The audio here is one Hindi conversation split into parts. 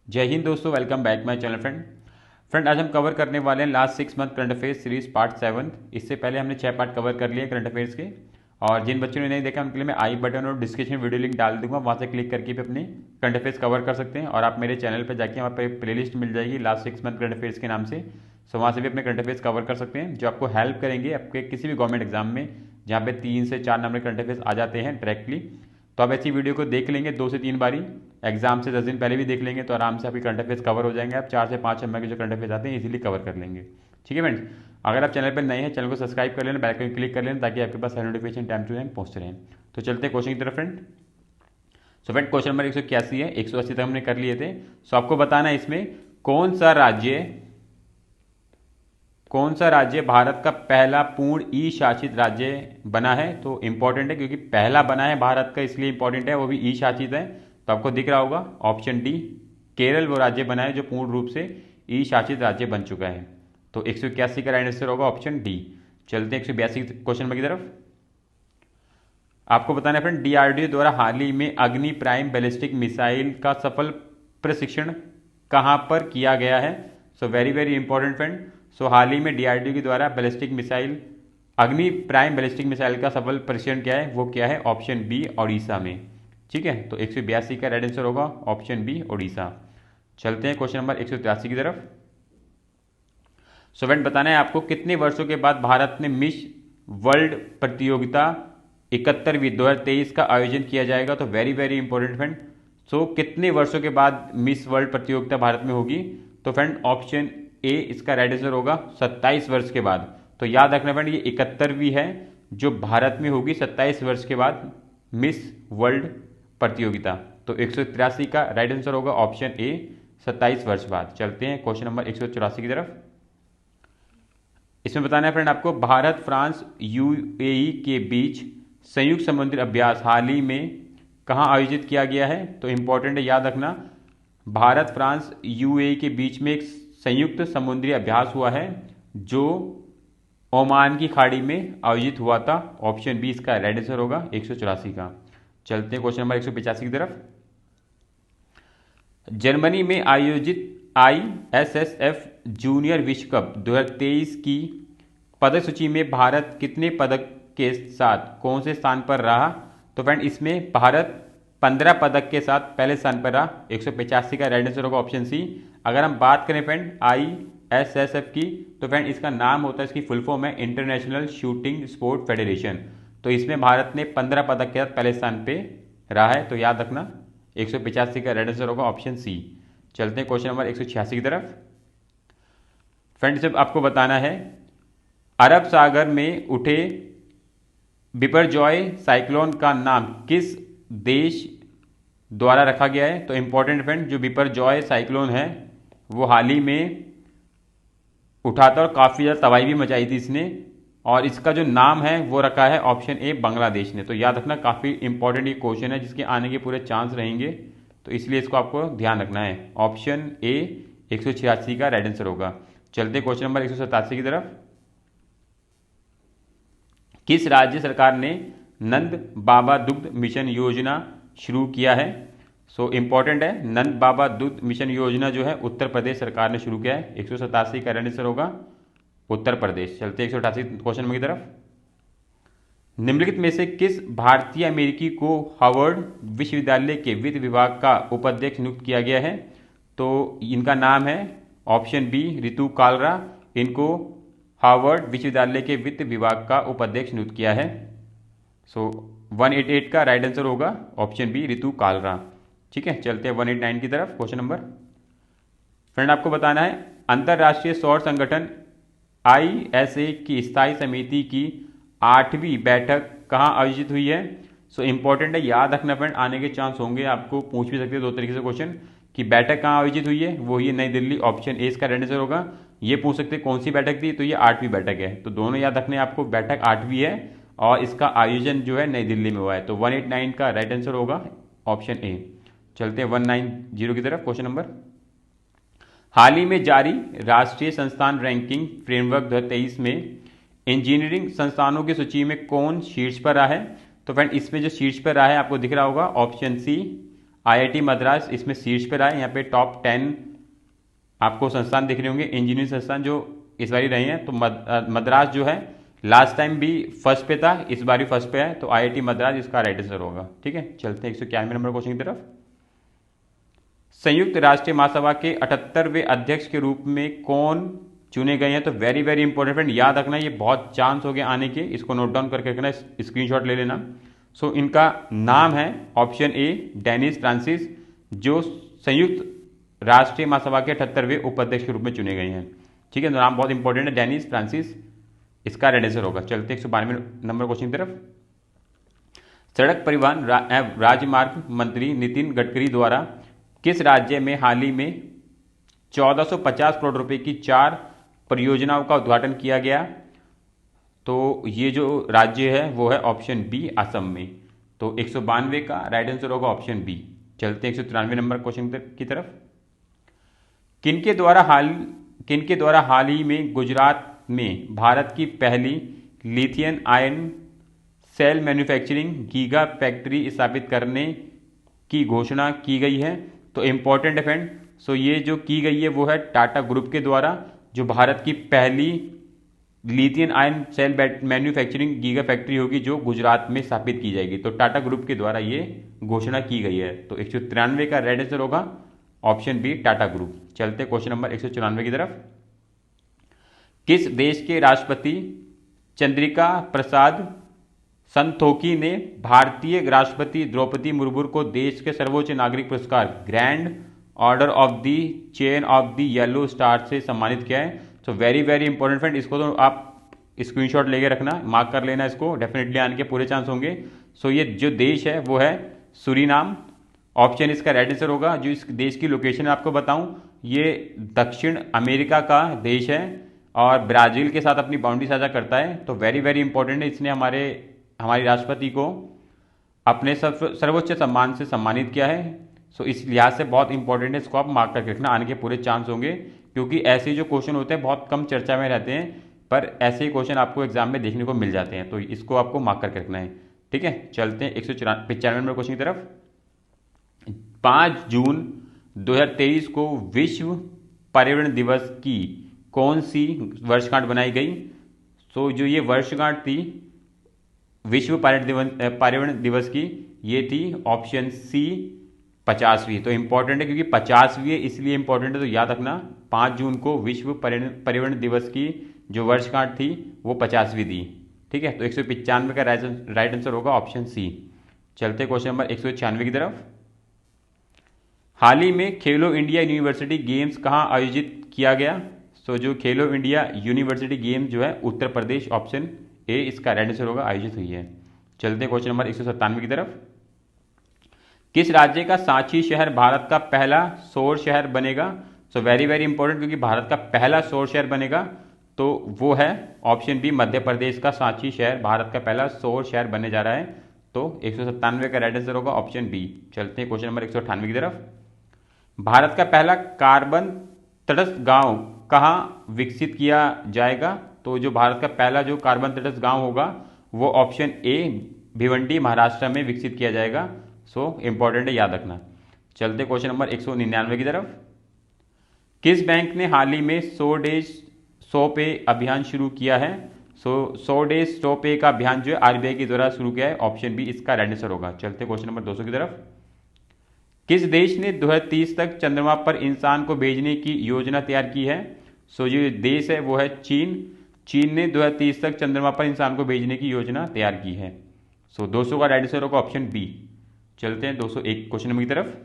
जय हिंद दोस्तों, welcome back my channel friend आज हम कवर करने वाले हैं last 6 month current affairs series part 7। इससे पहले हमने 6 पार्ट कवर कर लिए करंट अफेयर्स के। और जिन बच्चों ने नहीं देखा उनके लिए मैं आई बटन और डिस्क्रिप्शन वीडियो लिंक डाल दूंगा, वहाँ से क्लिक करके भी अपने करंट अफेयर्स कवर कर सकते हैं। और आप मेरे चैनल पर जाके वहाँ पर प्लेलिस्ट मिल जाएगी लास्ट 6 मंथ करंट अफेयर्स के नाम से। सो वहाँ से भी अपने करंट अफेयर्स कवर कर सकते हैं, जो आपको हेल्प करेंगे आपके किसी भी गवर्नमेंट एग्जाम में जहाँ पे 3 से 4 नंबर करंट अफेयर्स आ जाते हैं डायरेक्टली। तो आप ऐसी वीडियो को देख लेंगे 2 से 3 बारी, एग्जाम से 10 दिन पहले भी देख लेंगे तो आराम से आपकी करंट अफेयर्स कवर हो जाएंगे। आप 4 से 5 नंबर के जो करंट अफेयर्स आते हैं इजीली कवर कर लेंगे। ठीक है फ्रेंड्स, अगर आप चैनल पर नए हैं चैनल को सब्सक्राइब कर लेना, बेल आइकन क्लिक कर लेना ताकि आपके पास हर नोटिफिकेशन टाइम टू टाइम पहुंचते रहें। तो चलते हैं क्वेश्चन की तरफ friend. So friend question number 181 है, 180 तक हमने कर लिए थे। सो आपको बताना है इसमें कौन सा राज्य भारत का पहला पूर्ण ई शासित राज्य बना है। तो इंपॉर्टेंट है क्योंकि पहला बना है भारत का, इसलिए इंपॉर्टेंट है, वो भी ई शासित है। तो आपको दिख रहा होगा ऑप्शन डी, केरल वो राज्य बना है जो पूर्ण रूप से ई शासित राज्य बन चुका है। तो 181 का राइट आंसर होगा ऑप्शन डी। चलते हैं 182 क्वेश्चन नंबर की तरफ। आपको बताना है फ्रेंड, डीआरडीओ द्वारा हाल ही में अग्नि प्राइम बैलिस्टिक मिसाइल का सफल प्रशिक्षण कहां पर किया गया है। So very very important friend. So हाल ही में डीआरडीओ के द्वारा ballistic missile Agni prime ballistic missile का सफल परीक्षण क्या है, वो क्या है, ऑप्शन बी ओडिशा में। ठीक है, तो 182 का राइट आंसर होगा ऑप्शन बी ओडिशा। चलते हैं क्वेश्चन नंबर 183 की तरफ। सो फ्रेंड बताना है आपको, कितने वर्षों के बाद भारत ने मिस वर्ल्ड प्रतियोगिता 71वीं 2023 का आयोजन किया जाएगा। तो वेरी वेरी इंपॉर्टेंट फ्रेंड। सो कितने वर्षों के बाद मिस वर्ल्ड प्रतियोगिता भारत में होगी। तो फ्रेंड ऑप्शन ए इसका राइट आंसर होगा 27 वर्ष के बाद। तो याद रखना फ्रेंड, ये 71वीं है जो भारत में होगी 27 वर्ष के बाद मिस वर्ल्ड प्रतियोगिता। तो 183 का राइट आंसर होगा ऑप्शन ए, 27 वर्ष बाद। चलते हैं क्वेश्चन नंबर 184 की तरफ। इसमें बताना है फ्रेंड आपको, भारत फ्रांस यूएई के बीच संयुक्त समुद्री अभ्यास हाल ही में कहां आयोजित किया गया है। तो इंपॉर्टेंट है, याद रखना, भारत फ्रांस यूएई के बीच में एक संयुक्त समुद्री अभ्यास हुआ है जो ओमान की खाड़ी में आयोजित हुआ था। ऑप्शन बी इसका राइट आंसर होगा 184 का। चलते हैं क्वेश्चन नंबर 185 की तरफ। जर्मनी में आयोजित आईएसएसएफ जूनियर विश्व कप 2023 की पदक सूची में भारत कितने पदक के साथ कौन से स्थान पर रहा। तो फ्रेंड इसमें भारत 15 पदक के साथ पहले स्थान पर रहा। 185 का राइट आंसर होगा ऑप्शन सी। अगर हम बात करें फ्रेंड आईएसएसएफ की, तो फ्रेंड इसका नाम होता है, इसकी फुल फॉर्म है इंटरनेशनल शूटिंग स्पोर्ट फेडरेशन। तो इसमें भारत ने 15 पदक के साथ पहले स्थान पे रहा है। तो याद रखना 185 का राइट आंसर होगा ऑप्शन सी। चलते हैं क्वेश्चन नंबर 186 की तरफ। फ्रेंड जब आपको बताना है, अरब सागर में उठे बिपरजॉय साइक्लोन का नाम किस देश द्वारा रखा गया है। तो इंपॉर्टेंट फ्रेंड, जो बिपरजॉय साइक्लोन है वो हाल ही में उठा था और काफ़ी ज़्यादा तबाही भी मचाई थी इसने, और इसका जो नाम है वो रखा है ऑप्शन ए बांग्लादेश ने। तो याद रखना, काफ़ी इंपॉर्टेंट ये क्वेश्चन है जिसके आने के पूरे चांस रहेंगे, तो इसलिए इसको आपको ध्यान रखना है। ऑप्शन ए 186 का राइट आंसर होगा। चलते क्वेश्चन नंबर 187 की तरफ। किस राज्य सरकार ने नंद बाबा दुग्ध मिशन योजना शुरू किया है। सो इंपॉर्टेंट है, नंद बाबा दुग्ध मिशन योजना जो है उत्तर प्रदेश सरकार ने शुरू किया है। 187 का राइट आंसर होगा उत्तर प्रदेश। चलते 188 क्वेश्चन नंबर की तरफ। निम्नलिखित में से किस भारतीय अमेरिकी को हार्वर्ड विश्वविद्यालय के वित्त विभाग का उपाध्यक्ष नियुक्त किया गया है। तो इनका नाम है ऑप्शन बी रितु कालरा। इनको हार्वर्ड विश्वविद्यालय के वित्त विभाग का उपाध्यक्ष नियुक्त किया है। सो 188 का राइट आंसर होगा ऑप्शन बी रितु कालरा। ठीक है, चलते हैं 189 की तरफ क्वेश्चन नंबर। फ्रेंड आपको बताना है, अंतर्राष्ट्रीय सौर संगठन आईएसए की स्थायी समिति की 8वीं बैठक कहाँ आयोजित हुई है। सो इंपॉर्टेंट है, याद रखना फ्रेंड, आने के चांस होंगे, आपको पूछ भी सकते हैं 2 तरीके से क्वेश्चन कि बैठक कहाँ आयोजित हुई है। वो ये नई दिल्ली, ऑप्शन ए इसका राइट आंसर होगा। ये पूछ सकते हैं कौन सी बैठक थी, तो ये 8वीं बैठक है। तो दोनों याद रखने आपको, बैठक 8वीं है और इसका आयोजन जो है नई दिल्ली में हुआ है। तो 189 का राइट आंसर होगा ऑप्शन ए। चलते हैं 190 की तरफ क्वेश्चन नंबर। हाल ही में जारी राष्ट्रीय संस्थान रैंकिंग फ्रेमवर्क 2023 में इंजीनियरिंग संस्थानों की सूची में कौन शीर्ष पर रहा है। तो फ्रेंड इसमें जो शीर्ष पर रहा है आपको दिख रहा होगा ऑप्शन सी IIT मद्रास इसमें शीर्ष पर आए, यहाँ पे टॉप 10 आपको संस्थान दिख रहे होंगे, इंजीनियरिंग संस्थान जो इस बार रहे हैं। तो मद्रास जो है लास्ट टाइम भी फर्स्ट पे था, इस बार भी फर्स्ट पे है, तो IIT मद्रास इसका राइट आंसर होगा। ठीक है, चलते हैं 191 नंबर क्वेश्चन की तरफ। संयुक्त राष्ट्र महासभा के 78वें अध्यक्ष के रूप में कौन चुने गए हैं? तो वेरी वेरी इंपॉर्टेंट फ्रेंड, याद रखना, ये बहुत चांस हो गए आने के, इसको नोट डाउन करके रखना, स्क्रीनशॉट ले लेना। सो इनका नाम है ऑप्शन ए डेनिस फ्रांसिस, जो संयुक्त राष्ट्रीय महासभा के 78वें उपाध्यक्ष के रूप में चुने गए हैं। ठीक है, तो नाम बहुत इंपॉर्टेंट है, डेनिस फ्रांसिस इसका राइट आंसर होगा। चलते 192 नंबर क्वेश्चन की तरफ। सड़क परिवहन राजमार्ग मंत्री नितिन गडकरी द्वारा किस राज्य में हाल ही में 1450 करोड़ रुपए की 4 परियोजनाओं का उद्घाटन किया गया? तो ये जो राज्य है वो है ऑप्शन बी असम में। तो 192 का राइट आंसर होगा ऑप्शन बी। चलते 193 नंबर क्वेश्चन की तरफ। किनके द्वारा हाल ही में गुजरात में भारत की पहली lithium ion cell manufacturing giga factory स्थापित करने की घोषणा की गई है? तो इंपॉर्टेंट है फ्रेंड, सो ये जो की गई है वो है टाटा ग्रुप के द्वारा, जो भारत की पहली lithium ion cell manufacturing giga factory होगी जो गुजरात में स्थापित की जाएगी। तो टाटा ग्रुप के द्वारा ये घोषणा की गई है। तो 193 का राइट आंसर होगा ऑप्शन बी टाटा ग्रुप। चलते क्वेश्चन नंबर 194 की तरफ। किस देश के राष्ट्रपति चंद्रिका प्रसाद संतोखी ने भारतीय राष्ट्रपति द्रौपदी मुर्मू को देश के सर्वोच्च नागरिक पुरस्कार grand order of the chain of the yellow star से सम्मानित किया है? तो वेरी वेरी इंपॉर्टेंट फ्रेंड, इसको तो आप स्क्रीनशॉट लेके रखना, मार्क कर लेना, इसको डेफिनेटली आने के पूरे चांस होंगे। सो ये जो देश है वो है सूरीनाम, ऑप्शन इसका राइट आंसर होगा। जो इस देश की लोकेशन आपको बताऊं, ये दक्षिण अमेरिका का देश है और ब्राजील के साथ अपनी बाउंड्री साझा करता है। तो वेरी वेरी इंपॉर्टेंट है, इसने हमारी राष्ट्रपति को अपने सर्वोच्च सम्मान से सम्मानित किया है। सो इस लिहाज से बहुत इंपॉर्टेंट है, इसको आप मार्क करके रखना, आने के पूरे चांस होंगे, क्योंकि ऐसे जो क्वेश्चन होते हैं बहुत कम चर्चा में रहते हैं, पर ऐसे ही क्वेश्चन आपको एग्जाम में देखने को मिल जाते हैं। तो इसको आपको मार्क करके रखना है। ठीक है, चलते हैं 195 नंबर क्वेश्चन की तरफ। 5 जून 2023 को विश्व पर्यावरण दिवस की कौन सी वर्षगांठ बनाई गई? तो जो ये वर्षगांठ थी विश्व पर्यावरण दिवस की, ये थी ऑप्शन सी 50वीं। तो इंपॉर्टेंट है, क्योंकि 50वीं है इसलिए इंपॉर्टेंट है, तो याद रखना 5 जून को विश्व पर्यावरण दिवस की जो वर्षगांठ थी वो 50वीं थी। ठीक है, तो 195 का राइट आंसर होगा ऑप्शन सी। चलते क्वेश्चन नंबर 196 की तरफ। हाल ही में खेलो इंडिया यूनिवर्सिटी गेम्स कहाँ आयोजित किया गया? तो जो खेलो इंडिया यूनिवर्सिटी गेम्स जो है उत्तर प्रदेश, ऑप्शन ए इसका राइट आंसर होगा, आयोजित हुई है। चलते क्वेश्चन नंबर 197 की तरफ। किस राज्य का सांची शहर भारत का पहला सौर शहर बनेगा? सो वेरी वेरी इंपॉर्टेंट, क्योंकि भारत का पहला सौर शहर बनेगा तो वो है ऑप्शन बी मध्य प्रदेश का सांची शहर भारत का पहला सौर शहर बनने जा रहा है। तो 197 का राइट आंसर होगा ऑप्शन बी। चलते हैं क्वेश्चन नंबर 198 की तरफ। भारत का पहला कार्बन तटस्थ गांव कहाँ विकसित किया जाएगा? तो जो भारत का पहला जो कार्बन तटस्थ गांव होगा वो ऑप्शन ए भिवंडी महाराष्ट्र में विकसित किया जाएगा। सो इंपॉर्टेंट है, याद रखना। चलते क्वेश्चन नंबर 199 की तरफ। किस बैंक ने हाल ही में 100 डेज 100 पे अभियान शुरू किया है? सो 100 डेज 100 पे का अभियान जो है RBI के द्वारा शुरू किया है, ऑप्शन बी इसका राइट आंसर होगा। चलते क्वेश्चन नंबर 200 की तरफ। किस देश ने 2030 तक चंद्रमा पर इंसान को भेजने की योजना तैयार की है? सो जो देश है वो है चीन। चीन ने 2030 तक चंद्रमा पर इंसान को भेजने की योजना तैयार की है। सो 200 का राइट आंसर होगा ऑप्शन बी। चलते हैं 201 क्वेश्चन नंबर की तरफ।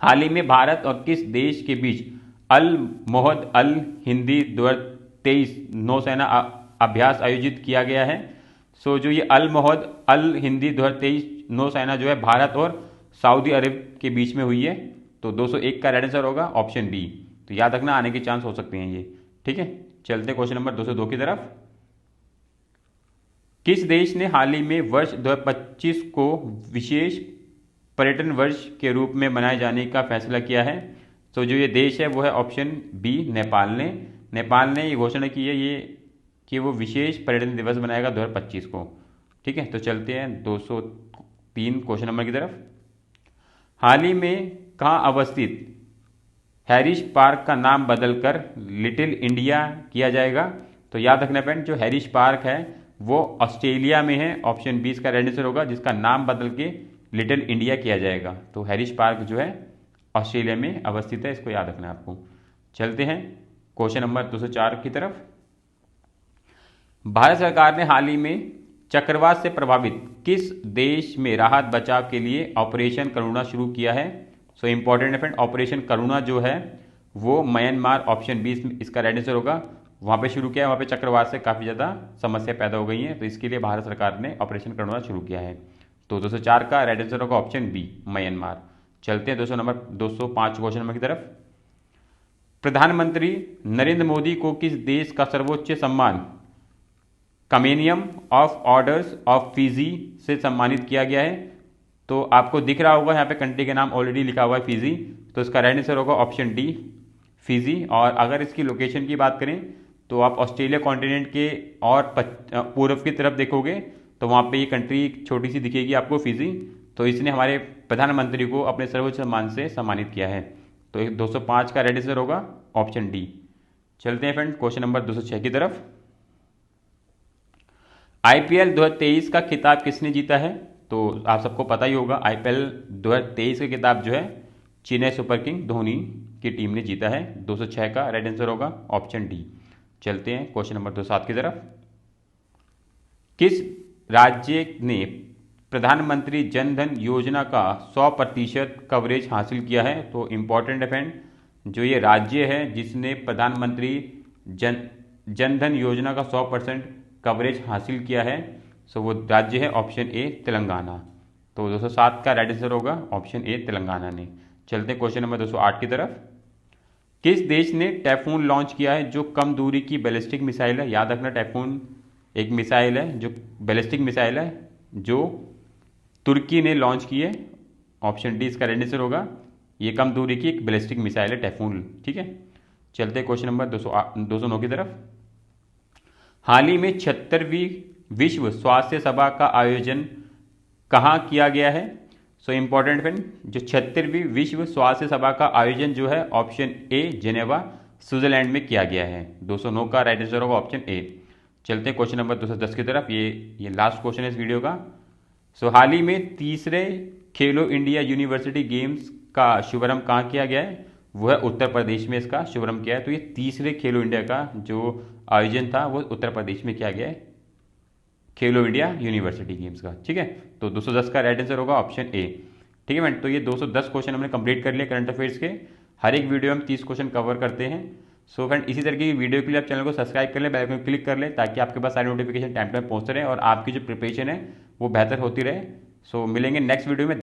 हाल ही में भारत और किस देश के बीच अल मोहद अल हिंदी 2023 नौसेना अभ्यास आयोजित किया गया है? सो जो ये अल मोहद अल हिंदी 2023 नौसेना जो है भारत और सऊदी अरब के बीच में हुई है। तो 201 का राइट आंसर होगा ऑप्शन बी। तो याद रखना, आने के चांस हो सकते हैं ये। ठीक है, चलते क्वेश्चन नंबर 202 की तरफ। किस देश ने हाल ही में वर्ष 2025 को विशेष पर्यटन वर्ष के रूप में मनाए जाने का फैसला किया है? तो जो ये देश है वो है ऑप्शन बी नेपाल ने। नेपाल ने ये घोषणा की है ये कि वो विशेष पर्यटन दिवस मनाएगा 2025 को। ठीक है, तो चलते हैं 203 क्वेश्चन नंबर की तरफ। हाल ही में कहाँ अवस्थित हैरिस पार्क का नाम बदलकर लिटिल इंडिया किया जाएगा? तो याद रखना फ्रेंड, जो हैरिस पार्क है वो ऑस्ट्रेलिया में है। ऑप्शन 20 का राइट आंसर होगा, जिसका नाम बदल के लिटिल इंडिया किया जाएगा। तो हैरिस पार्क जो है ऑस्ट्रेलिया में अवस्थित है, इसको याद रखना है आपको। चलते हैं क्वेश्चन नंबर 204 की तरफ। भारत सरकार ने हाल ही में चक्रवात से प्रभावित किस देश में राहत बचाव के लिए ऑपरेशन करुणा शुरू किया है? सो इंपॉर्टेंट है फ्रेंड, ऑपरेशन करुणा जो है वो म्यांमार, ऑप्शन 20 इसका राइट आंसर होगा। वहाँ पे शुरू किया है, वहाँ पे चक्रवात से काफ़ी ज़्यादा समस्या पैदा हो गई है, तो इसके लिए भारत सरकार ने ऑपरेशन करुणा शुरू किया है। तो 204 का राइट आंसर होगा ऑप्शन बी, म्यांमार। चलते हैं 205 क्वेश्चन नंबर की तरफ। प्रधानमंत्री नरेंद्र मोदी को किस देश का सर्वोच्च सम्मान कमेनियम ऑफ ऑर्डर्स ऑफ फिजी से सम्मानित किया गया है? तो आपको दिख रहा होगा यहाँ पे कंट्री का नाम ऑलरेडी लिखा हुआ है फिजी, तो इसका राइट आंसर होगा ऑप्शन डी, फिजी। और अगर इसकी लोकेशन की बात करें तो आप ऑस्ट्रेलिया कॉन्टिनेंट के और पूर्व की तरफ देखोगे तो वहाँ पे ये कंट्री छोटी सी दिखेगी आपको, फिजी। तो इसने हमारे प्रधानमंत्री को अपने सर्वोच्च सम्मान से सम्मानित किया है। तो 205 का राइट आंसर होगा ऑप्शन डी। चलते हैं फ्रेंड क्वेश्चन नंबर 206 की तरफ। आईपीएल 2023 का खिताब किसने जीता है? तो आप सबको पता ही होगा, आईपीएल 2023 का खिताब जो है चेन्नई सुपर किंग धोनी की टीम ने जीता है। 206 का राइट आंसर होगा ऑप्शन डी। चलते हैं क्वेश्चन नंबर 207 की तरफ। किस राज्य ने प्रधानमंत्री जन धन योजना का 100% कवरेज हासिल किया है? तो इंपॉर्टेंट है फ्रेंड, जो ये राज्य है जिसने प्रधानमंत्री जन धन योजना का 100% कवरेज हासिल किया है, सो वो राज्य है ऑप्शन ए, तेलंगाना। तो 207 का राइट आंसर होगा ऑप्शन ए, तेलंगाना ने। चलते हैं क्वेश्चन नंबर 208 की तरफ। किस देश ने टाइफून लॉन्च किया है जो कम दूरी की बैलिस्टिक मिसाइल है? याद रखना, टाइफून एक मिसाइल है जो बैलिस्टिक मिसाइल है जो तुर्की ने लॉन्च की है। ऑप्शन डी इसका राइट आंसर होगा। ये कम दूरी की एक बैलिस्टिक मिसाइल है टाइफून, ठीक है। चलते हैं क्वेश्चन नंबर 209 की तरफ। हाल ही में 76वीं विश्व स्वास्थ्य सभा का आयोजन कहाँ किया गया है? सो इंपॉर्टेंट फ्रेंड, जो 76वीं विश्व स्वास्थ्य सभा का आयोजन जो है ऑप्शन ए, जेनेवा स्विट्जरलैंड में किया गया है। 209 का राइट आंसर होगा ऑप्शन ए। चलते हैं क्वेश्चन नंबर 210 की तरफ। ये लास्ट क्वेश्चन है इस वीडियो का। सो हाल ही में तीसरे खेलो इंडिया यूनिवर्सिटी गेम्स का शुभारंभ कहाँ किया गया है? वो है उत्तर प्रदेश में इसका शुभारंभ किया है। तो ये तीसरे खेलो इंडिया का जो आयोजन था वो उत्तर प्रदेश में किया गया है, खेलो इंडिया यूनिवर्सिटी गेम्स का, ठीक है। तो 210 का राइट आंसर होगा ऑप्शन ए, ठीक है फ्रेंड। तो ये 210 क्वेश्चन हमने कंप्लीट कर लिए करंट अफेयर्स के। हर एक वीडियो में 30 क्वेश्चन कवर करते हैं। सो फ्रेंड, इसी तरह की वीडियो के लिए आप चैनल को सब्सक्राइब कर लें, बेल आइकन क्लिक कर लें, ताकि आपके पास सारी नोटिफिकेशन टाइम टाइम पहुंचते रहे और आपकी जो प्रिपरेशन है वो बेहतर होती रहे। सो मिलेंगे नेक्स्ट वीडियो में।